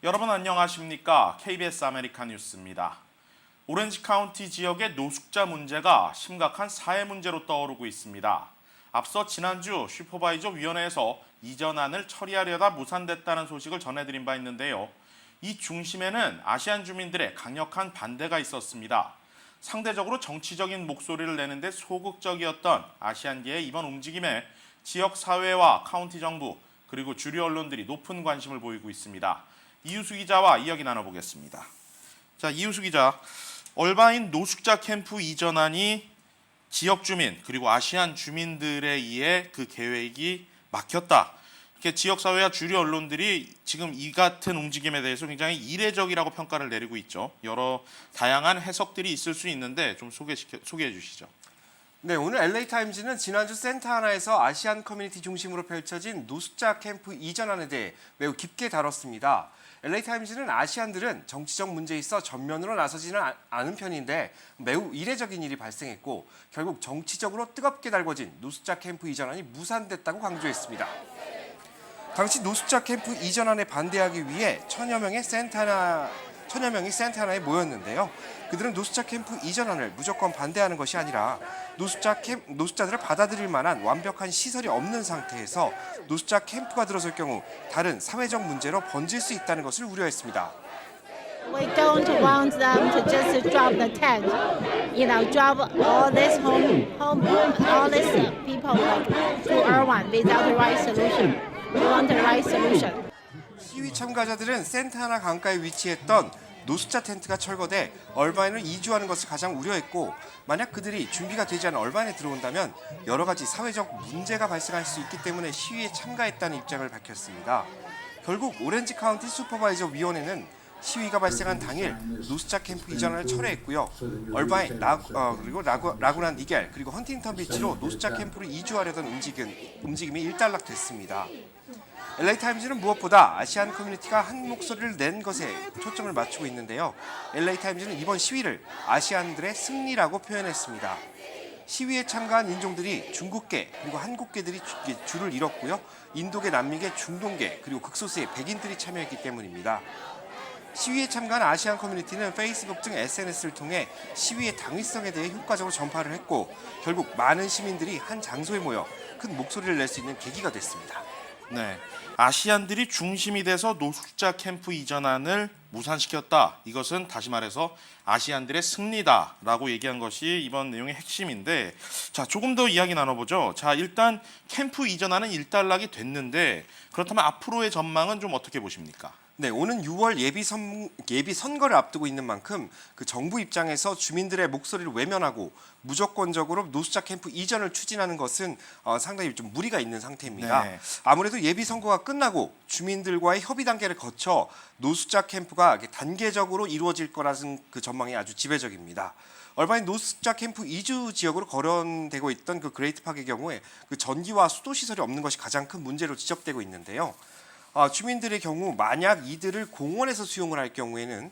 여러분 안녕하십니까? KBS 아메리카 뉴스입니다. 오렌지 카운티 지역의 노숙자 문제가 심각한 사회 문제로 떠오르고 있습니다. 앞서 지난주 슈퍼바이저 위원회에서 이전안을 처리하려다 무산됐다는 소식을 전해드린 바 있는데요. 이 중심에는 아시안 주민들의 강력한 반대가 있었습니다. 상대적으로 정치적인 목소리를 내는데 소극적이었던 아시안계의 이번 움직임에 지역 사회와 카운티 정부 그리고 주류 언론들이 높은 관심을 보이고 있습니다. 이유수 기자와 이야기 나눠보겠습니다. 자, 이유수 기자, 얼바인 노숙자 캠프 이전안이 지역 주민 그리고 아시안 주민들에 의해 그 계획이 막혔다. 이렇게 지역 사회와 주류 언론들이 지금 이 같은 움직임에 대해서 굉장히 이례적이라고 평가를 내리고 있죠. 여러 다양한 해석들이 있을 수 있는데 좀 소개해 주시죠. 네, 오늘 LA타임즈는 지난주 산타하나에서 아시안 커뮤니티 중심으로 펼쳐진 노숙자 캠프 이전안에 대해 매우 깊게 다뤘습니다. LA타임즈는 아시안들은 정치적 문제에 있어 전면으로 나서지는 않은 편인데 매우 이례적인 일이 발생했고 결국 정치적으로 뜨겁게 달궈진 노숙자 캠프 이전안이 무산됐다고 강조했습니다. 당시 노숙자 캠프 이전안에 반대하기 위해 천여 명이 산타하나에 모였는데요. 그들은 노숙자 캠프 이전안을 무조건 반대하는 것이 아니라 노숙자들을 받아들일 만한 완벽한 시설이 없는 상태에서 노숙자 캠프가 들어설 경우 다른 사회적 문제로 번질 수 있다는 것을 우려했습니다. We don't want them to just drop the tent, drop all this all these people to Irvine without the right solution. We want the right solution. 시위 참가자들은 산타하나 강가에 위치했던 노숙자 텐트가 철거돼 얼바인을 이주하는 것을 가장 우려했고 만약 그들이 준비가 되지 않은 얼바인에 들어온다면 여러 가지 사회적 문제가 발생할 수 있기 때문에 시위에 참가했다는 입장을 밝혔습니다. 결국 오렌지 카운티 슈퍼바이저 위원회는 시위가 발생한 당일 노숙자 캠프 이전을 철회했고요. 얼바인, 그리고 라구나 니겔 그리고 헌팅턴 비치로 노숙자 캠프를 이주하려던 움직임이 일단락됐습니다. LA타임즈는 무엇보다 아시안 커뮤니티가 한 목소리를 낸 것에 초점을 맞추고 있는데요. LA타임즈는 이번 시위를 아시안들의 승리라고 표현했습니다. 시위에 참가한 인종들이 중국계 그리고 한국계들이 줄을 이뤘고요. 인도계, 남미계, 중동계 그리고 극소수의 백인들이 참여했기 때문입니다. 시위에 참가한 아시안 커뮤니티는 페이스북 등 SNS를 통해 시위의 당위성에 대해 효과적으로 전파를 했고 결국 많은 시민들이 한 장소에 모여 큰 목소리를 낼 수 있는 계기가 됐습니다. 네, 아시안들이 중심이 돼서 노숙자 캠프 이전안을 무산시켰다. 이것은 다시 말해서 아시안들의 승리다라고 얘기한 것이 이번 내용의 핵심인데, 자, 조금 더 이야기 나눠보죠. 자, 일단 캠프 이전안은 일단락이 됐는데 그렇다면 앞으로의 전망은 좀 어떻게 보십니까? 네, 오는 6월 예비 선거를 앞두고 있는 만큼 그 정부 입장에서 주민들의 목소리를 외면하고 무조건적으로 노숙자 캠프 이전을 추진하는 것은 상당히 좀 무리가 있는 상태입니다. 네. 아무래도 예비 선거가 끝나고 주민들과의 협의 단계를 거쳐 노숙자 캠프가 단계적으로 이루어질 거라는 그 전망이 아주 지배적입니다. 얼바인 노숙자 캠프 이주 지역으로 거론되고 있던 그 그레이트 파크의 경우에 그 전기와 수도 시설이 없는 것이 가장 큰 문제로 지적되고 있는데요. 주민들의 경우 만약 이들을 공원에서 수용을 할 경우에는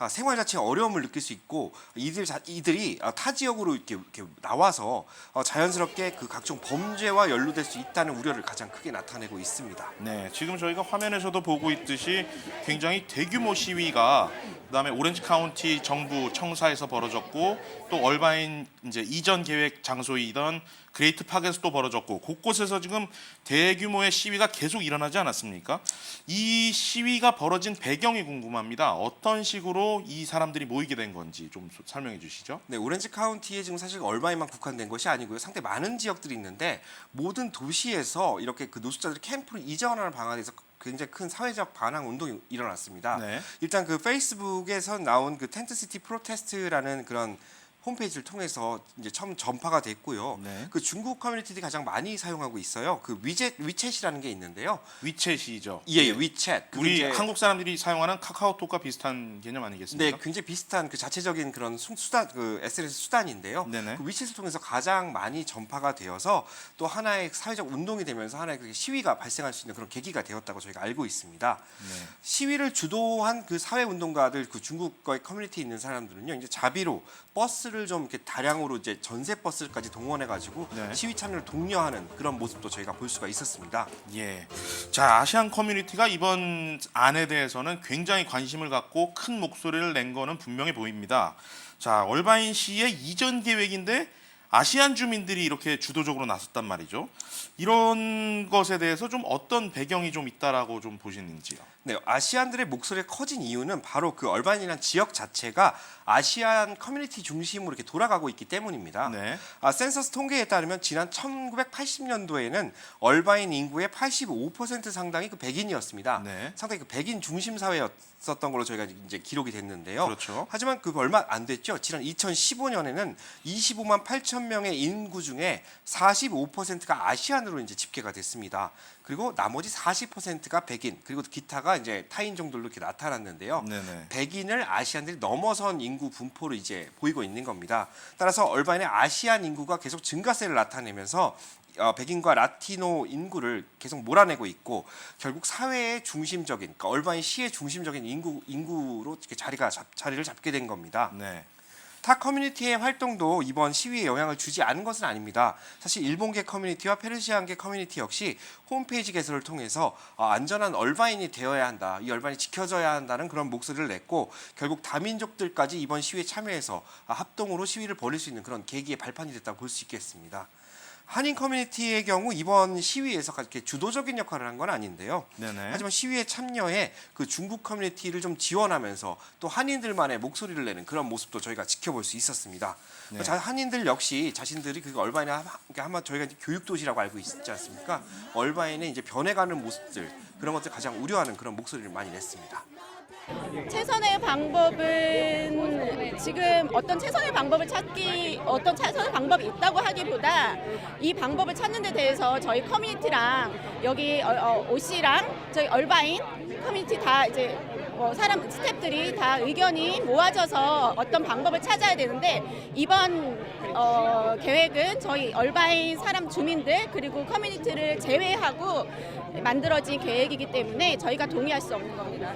생활 자체에 어려움을 느낄 수 있고 이들이 타 지역으로 이렇게 나와서 자연스럽게 그 각종 범죄와 연루될 수 있다는 우려를 가장 크게 나타내고 있습니다. 네, 지금 저희가 화면에서도 보고 있듯이 굉장히 대규모 시위가 그다음에 오렌지 카운티 정부 청사에서 벌어졌고 또 얼바인 이제 이전 계획 장소이던 그레이트 파크에서 또 벌어졌고 곳곳에서 지금 대규모의 시위가 계속 일어나지 않았습니까? 이 시위가 벌어진 배경이 궁금합니다. 어떤 식으로 이 사람들이 모이게 된 건지 좀 설명해 주시죠. 네, 오렌지 카운티에 지금 사실 얼바인만 국한된 것이 아니고요. 상당히 많은 지역들이 있는데 모든 도시에서 이렇게 그 노숙자들이 캠프로 이전하는 방안에 대해서 굉장히 큰 사회적 반항 운동이 일어났습니다. 네. 일단 그 페이스북에서 나온 그 텐트시티 프로테스트라는 그런 홈페이지를 통해서 이제 처음 전파가 됐고요. 네. 그 중국 커뮤니티들이 가장 많이 사용하고 있어요. 그 위챗이라는 게 있는데요. 위챗이죠. 예, 위챗. 우리 한국 사람들이 사용하는 카카오톡과 비슷한 개념 아니겠습니까? 네, 굉장히 비슷한 그 자체적인 그런 수단, 그 SNS 수단인데요. 네네. 그 위챗을 통해서 가장 많이 전파가 되어서 또 하나의 사회적 운동이 되면서 하나의 그 시위가 발생할 수 있는 그런 계기가 되었다고 저희가 알고 있습니다. 네. 시위를 주도한 그 사회 운동가들, 그 중국과의 커뮤니티에 있는 사람들은요, 이제 자비로 버스를 버스를 좀 이렇게 다량으로 이제 전세 버스까지 동원해가지고 네. 시위 참여를 독려하는 그런 모습도 저희가 볼 수가 있었습니다. 예. 자, 아시안 커뮤니티가 이번 안에 대해서는 굉장히 관심을 갖고 큰 목소리를 낸 거는 분명해 보입니다. 자, 얼바인 시의 이전 계획인데 아시안 주민들이 이렇게 주도적으로 나섰단 말이죠. 이런 것에 대해서 좀 어떤 배경이 좀 있다라고 좀 보시는지요? 네, 아시안들의 목소리가 커진 이유는 바로 그 얼바인이라는 지역 자체가 아시안 커뮤니티 중심으로 이렇게 돌아가고 있기 때문입니다. 네. 센서스 통계에 따르면 지난 1980년도에는 얼바인 인구의 85% 상당이 그 백인이었습니다. 네. 상당히 그 백인 중심 사회였었던 걸로 저희가 이제 기록이 됐는데요. 그렇죠. 하지만 그 얼마 안 됐죠. 지난 2015년에는 25만 8천 명의 인구 중에 45%가 아시안으로 이제 집계가 됐습니다. 그리고 나머지 40%가 백인, 그리고 기타가 이제 타인 정도로 이렇게 나타났는데요. 네네. 백인을 아시안들이 넘어선 인구 분포로 이제 보이고 있는 겁니다. 따라서 얼바인의 아시안 인구가 계속 증가세를 나타내면서 백인과 라티노 인구를 계속 몰아내고 있고 결국 사회의 중심적인, 그러니까 얼바인 시의 중심적인 인구로 이렇게 자리를 잡게 된 겁니다. 네. 타 커뮤니티의 활동도 이번 시위에 영향을 주지 않은 것은 아닙니다. 사실 일본계 커뮤니티와 페르시안계 커뮤니티 역시 홈페이지 개설을 통해서 안전한 얼바인이 되어야 한다, 이 얼바인이 지켜져야 한다는 그런 목소리를 냈고 결국 다민족들까지 이번 시위에 참여해서 합동으로 시위를 벌일 수 있는 그런 계기의 발판이 됐다고 볼 수 있겠습니다. 한인 커뮤니티의 경우 이번 시위에서 이렇게 주도적인 역할을 한 건 아닌데요. 네네. 하지만 시위에 참여해 그 중국 커뮤니티를 좀 지원하면서 또 한인들만의 목소리를 내는 그런 모습도 저희가 지켜볼 수 있었습니다. 네. 한인들 역시 자신들이 그 얼바인의 아마 저희가 이제 교육 도시라고 알고 있지 않습니까? 얼바인의 이제 변해가는 모습들 그런 것들 가장 우려하는 그런 목소리를 많이 냈습니다. 최선의 방법은 지금 어떤 최선의 방법을 찾기 어떤 최선의 방법이 있다고 하기보다 이 방법을 찾는 데 대해서 저희 커뮤니티랑 여기 OC랑 저희 얼바인 커뮤니티 다 이제 사람 스태프들이 다 의견이 모아져서 어떤 방법을 찾아야 되는데 이번 계획은 저희 얼바인 사람 주민들 그리고 커뮤니티를 제외하고 만들어진 계획이기 때문에 저희가 동의할 수 없는 겁니다.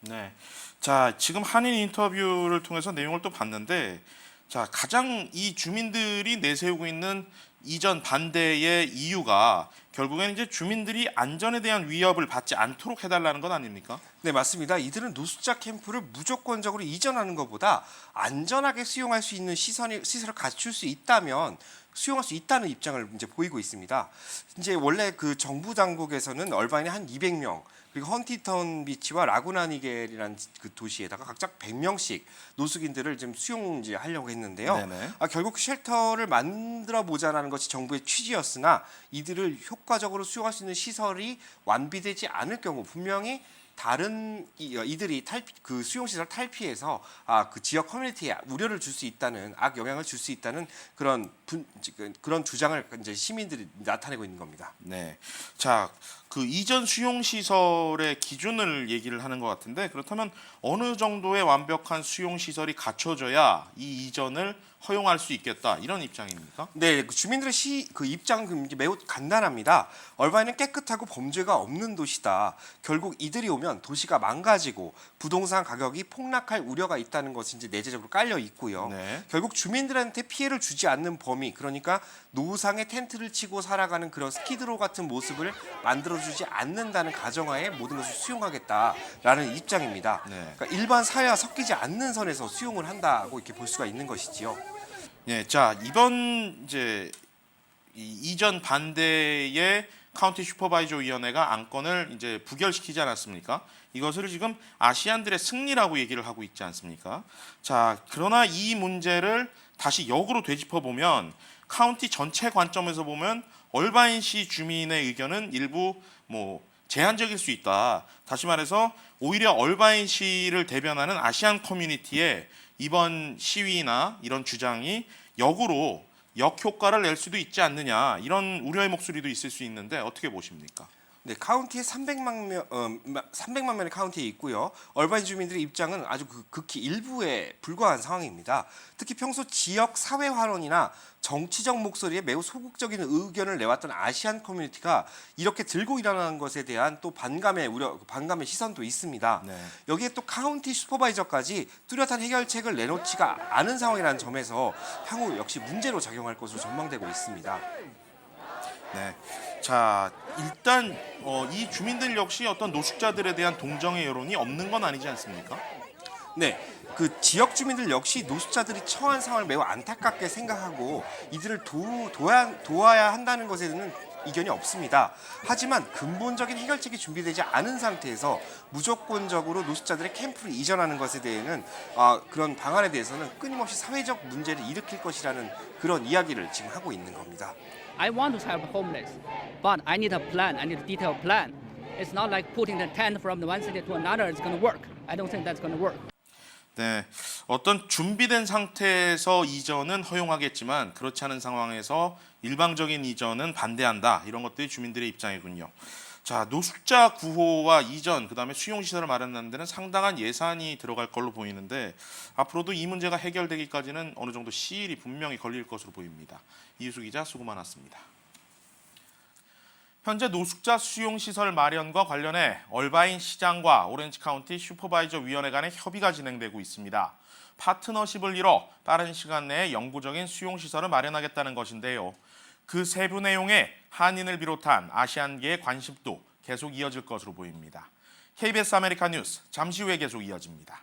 네. 자, 지금 한인 인터뷰를 통해서 내용을 또 봤는데, 자, 가장 이 주민들이 내세우고 있는 이전 반대의 이유가 결국에는 이제 주민들이 안전에 대한 위협을 받지 않도록 해달라는 것 아닙니까? 네, 맞습니다. 이들은 노숙자 캠프를 무조건적으로 이전하는 것보다 안전하게 수용할 수 있는 시설을 갖출 수 있다면 수용할 수 있다는 입장을 이제 보이고 있습니다. 이제 원래 그 정부 당국에서는 얼바인에 한 200명 그리고 헌티턴 비치와 라구나니겔이라는 그 도시에다가 각자 100명씩 노숙인들을 좀 수용하려고 했는데요. 네네. 결국 쉘터를 만들어 보자라는 것이 정부의 취지였으나 이들을 효과적으로 수용할 수 있는 시설이 완비되지 않을 경우 분명히 다른 이들이 그 수용시설 탈피해서 그 지역 커뮤니티에 우려를 줄 수 있다는 악영향을 줄 수 있다는 그런 주장을 이제 시민들이 나타내고 있는 겁니다. 네. 자, 그 이전 수용 시설의 기준을 얘기를 하는 것 같은데 그렇다면 어느 정도의 완벽한 수용 시설이 갖춰져야 이 이전을 허용할 수 있겠다 이런 입장입니까? 네, 그 주민들의 그 입장은 매우 간단합니다. 얼바인은 깨끗하고 범죄가 없는 도시다. 결국 이들이 오면 도시가 망가지고 부동산 가격이 폭락할 우려가 있다는 것이 이제 내재적으로 깔려 있고요. 네. 결국 주민들한테 피해를 주지 않는 범위, 그러니까 노상에 텐트를 치고 살아가는 그런 스키드로 같은 모습을 만들어주지 않는다는 가정하에 모든 것을 수용하겠다라는 입장입니다. 네. 그러니까 일반 사회와 섞이지 않는 선에서 수용을 한다고 이렇게 볼 수가 있는 것이지요. 예, 자, 이번 이제 이전 반대의 카운티 슈퍼바이저 위원회가 안건을 이제 부결시키지 않았습니까? 이것을 지금 아시안들의 승리라고 얘기를 하고 있지 않습니까? 자, 그러나 이 문제를 다시 역으로 되짚어 보면 카운티 전체 관점에서 보면 얼바인시 주민의 의견은 일부 제한적일 수 있다. 다시 말해서 오히려 얼바인시를 대변하는 아시안 커뮤니티의 이번 시위나 이런 주장이 역효과를 낼 수도 있지 않느냐 이런 우려의 목소리도 있을 수 있는데 어떻게 보십니까? 네, 카운티에 300만 명의 카운티에 있고요. 얼바인 주민들의 입장은 아주 극히 일부에 불과한 상황입니다. 특히 평소 지역 사회 활원이나 정치적 목소리에 매우 소극적인 의견을 내왔던 아시안 커뮤니티가 이렇게 들고 일어나는 것에 대한 또 반감의 시선도 있습니다. 네. 여기에 또 카운티 슈퍼바이저까지 뚜렷한 해결책을 내놓지가 않은 상황이라는 점에서 향후 역시 문제로 작용할 것으로 전망되고 있습니다. 네. 자, 일단 이 주민들 역시 어떤 노숙자들에 대한 동정의 여론이 없는 건 아니지 않습니까? 네, 그 지역 주민들 역시 노숙자들이 처한 상황을 매우 안타깝게 생각하고 이들을 도와야 한다는 것에 대한 이견이 없습니다. 하지만 근본적인 해결책이 준비되지 않은 상태에서 무조건적으로 노숙자들의 캠프를 이전하는 것에 대해서는 그런 방안에 대해서는 끊임없이 사회적 문제를 일으킬 것이라는 그런 이야기를 지금 하고 있는 겁니다. I want to help homeless, but I need a plan. I need a detailed plan. It's not like putting the tent from the one city to another is going to work. I don't think that's going to work. 네, 어떤 준비된 상태에서 이전은 허용하겠지만 그렇지 않은 상황에서 일방적인 이전은 반대한다. 이런 것들이 주민들의 입장이군요. 자, 노숙자 구호와 이전, 그다음에 수용시설을 마련하는 데는 상당한 예산이 들어갈 걸로 보이는데 앞으로도 이 문제가 해결되기까지는 어느 정도 시일이 분명히 걸릴 것으로 보입니다. 이유수 기자 수고 많았습니다. 현재 노숙자 수용시설 마련과 관련해 얼바인 시장과 오렌지 카운티 슈퍼바이저 위원회 간의 협의가 진행되고 있습니다. 파트너십을 이뤄 빠른 시간 내에 영구적인 수용시설을 마련하겠다는 것인데요. 그 세부 내용에 한인을 비롯한 아시안계의 관심도 계속 이어질 것으로 보입니다. KBS 아메리카 뉴스 잠시 후에 계속 이어집니다.